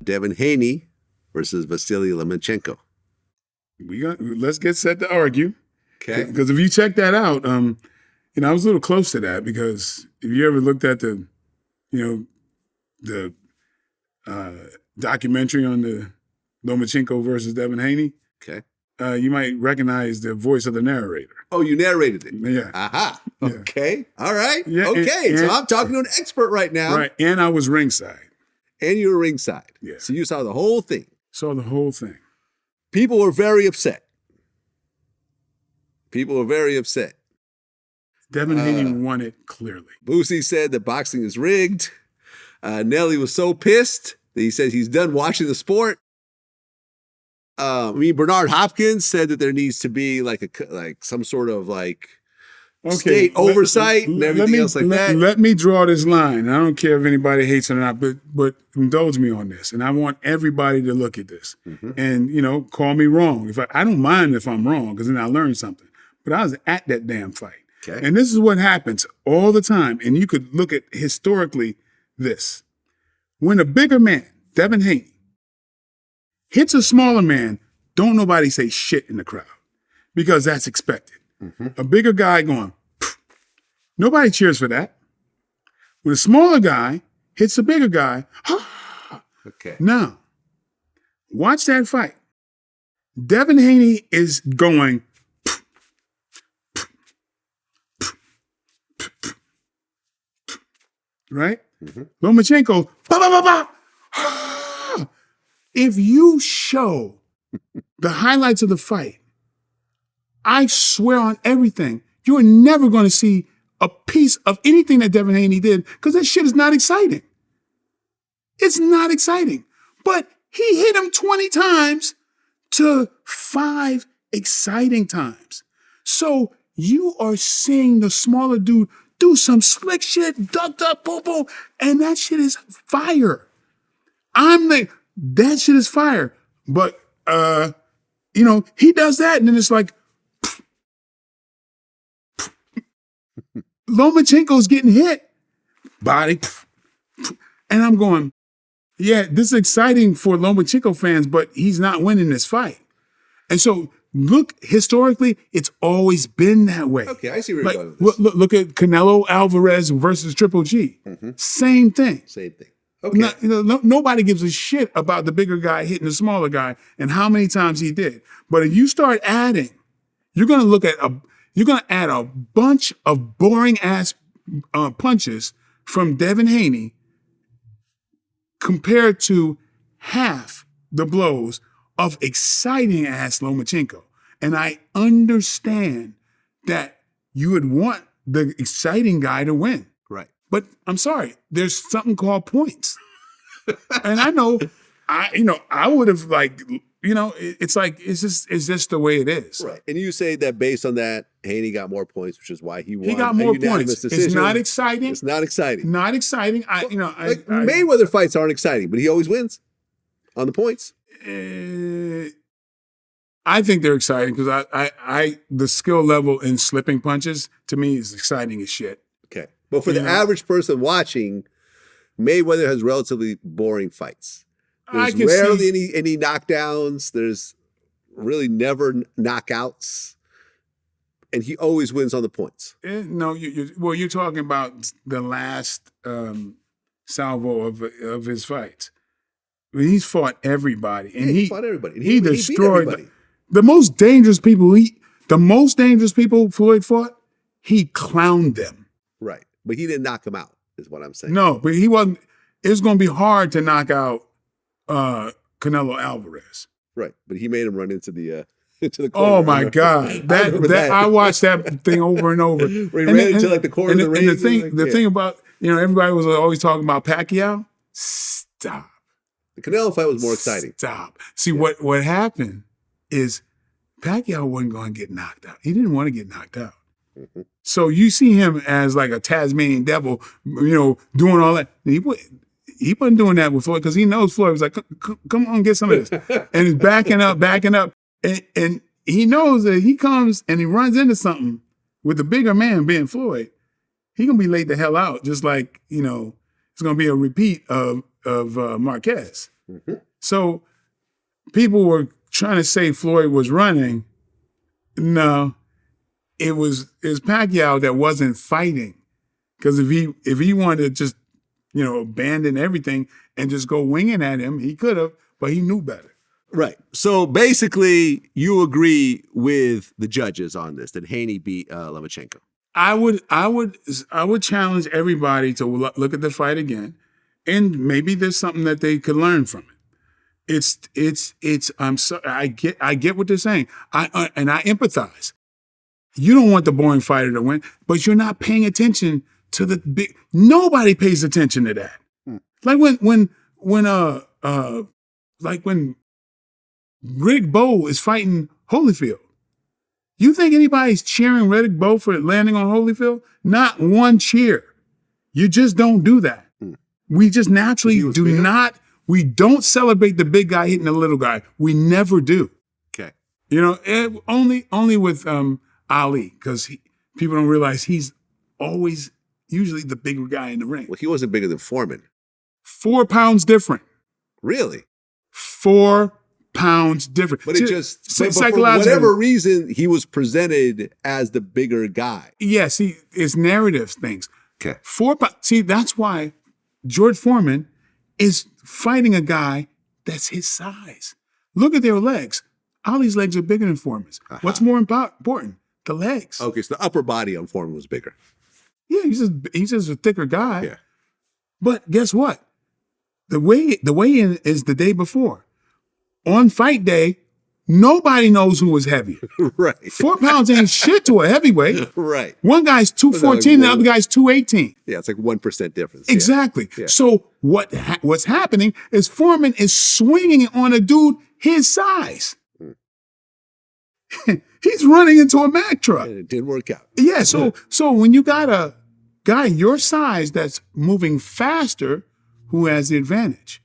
Devin Haney versus Vasiliy Lomachenko. Let's get set to argue. Okay. Because if you check that out, I was a little close to that because if you ever looked at the documentary on the Lomachenko versus Devin Haney, okay, you might recognize the voice of the narrator. Oh, you narrated it. Yeah. Aha. Yeah. Okay. All right. Yeah, okay. So I'm talking to an expert right now. Right. And I was ringside. And you were ringside. Yeah. So you saw the whole thing. Saw the whole thing. People were very upset. Devin Haney won it clearly. Boosie said that boxing is rigged. Nelly was so pissed that he said he's done watching the sport. Bernard Hopkins said that there needs to be like some sort of state oversight and everything else like that. Let me draw this line. I don't care if anybody hates it or not, but indulge me on this. And I want everybody to look at this and, call me wrong. I don't mind if I'm wrong because then I learn something. But I was at that damn fight. Okay. And this is what happens all the time. And you could look at historically this. When a bigger man, Devin Haney, hits a smaller man, don't nobody say shit in the crowd because that's expected. A bigger guy going, pff, nobody cheers for that. When a smaller guy hits a bigger guy, okay. Now, watch that fight. Devin Haney is going, pff, pff, pff, pff, pff, pff, right? Lomachenko, ba ba ba ba. If you show the highlights of the fight, I swear on everything, you are never going to see a piece of anything that Devin Haney did because that shit is not exciting. It's not exciting. But he hit him 20 times to 5 exciting times. So you are seeing the smaller dude do some slick shit, duck, boom, boom, and that shit is fire. That shit is fire. But, he does that and then it's like, Lomachenko's getting hit, body, and I'm going, yeah, this is exciting for Lomachenko fans, but he's not winning this fight. And so, look, historically, it's always been that way. Okay, I see where you're going with this. Look at Canelo Alvarez versus Triple G. Same thing. Same thing. Okay. Nobody gives a shit about the bigger guy hitting the smaller guy and how many times he did. But if you start adding, you're going to add a bunch of boring ass punches from Devin Haney compared to half the blows of exciting ass Lomachenko. And I understand that you would want the exciting guy to win. Right. But I'm sorry, there's something called points. And I know, I would have it's just the way it is. Right. And you say that based on that, Haney got more points, which is why he won. He got more points. Decision. It's not exciting. It's not exciting. Not exciting. Mayweather fights aren't exciting, but he always wins on the points. I think they're exciting because the skill level in slipping punches to me is exciting as shit. Okay. But for the average person watching, Mayweather has relatively boring fights. There's rarely any knockdowns. There's really never knockouts. And he always wins on the points. No, you're talking about the last salvo of his fights. I mean, he's fought everybody. And he fought everybody. He destroyed everybody. The most dangerous people Floyd fought, he clowned them. Right. But he didn't knock him out, is what I'm saying. No, but he wasn't. It's going to be hard to knock out Canelo Alvarez. Right. But he made him run into the corner. Oh my God. I watched that thing over and over. Where he ran into the corner of the ring. And the thing about, everybody was always talking about Pacquiao. Stop. The Canelo fight was more exciting. Stop. See, what happened is Pacquiao wasn't going to get knocked out. He didn't want to get knocked out. So you see him as like a Tasmanian devil, doing all that. He wasn't doing that with Floyd because he knows Floyd was like, come on, get some of this. And he's backing up. And he knows that he comes and he runs into something with the bigger man being Floyd, he going to be laid the hell out. Just like, it's going to be a repeat of Marquez. Mm-hmm. So people were trying to say Floyd was running. No, it was Pacquiao that wasn't fighting. Because if he wanted to just, abandon everything and just go winging at him, he could have, but he knew better. Right. So basically, you agree with the judges on this, that Haney beat Lomachenko. I would challenge everybody to look at the fight again, and maybe there's something that they could learn from it. I get what they're saying. And I empathize. You don't want the boring fighter to win, but you're not paying attention to the big. Nobody pays attention to that. Like when Riddick Bowe is fighting Holyfield. You think anybody's cheering Riddick Bowe for landing on Holyfield? Not one cheer. You just don't do that. We just naturally do not. We don't celebrate the big guy hitting the little guy. We never do. Okay. Only with Ali, because people don't realize he's always usually the bigger guy in the ring. Well, he wasn't bigger than Foreman. 4 pounds different. Really? 4 pounds different. But for whatever reason, he was presented as the bigger guy. Yes, it's narrative things. Okay. 4 pounds. See, that's why George Foreman is fighting a guy that's his size. Look at their legs. Ali's legs are bigger than Foreman's. Uh-huh. What's more important? The legs. Okay, so the upper body on Foreman was bigger. Yeah, he's just a thicker guy. Yeah. But guess what? The weigh-in is the day before. On fight day, nobody knows who was heavy. Right. 4 pounds ain't shit to a heavyweight. Right. One guy's 214, the other guy's 218. Yeah, it's like 1% difference. Exactly. Yeah. So what's happening is Foreman is swinging on a dude his size. He's running into a Mack truck. And it didn't work out. Yeah, so when you got a guy your size that's moving faster, who has the advantage?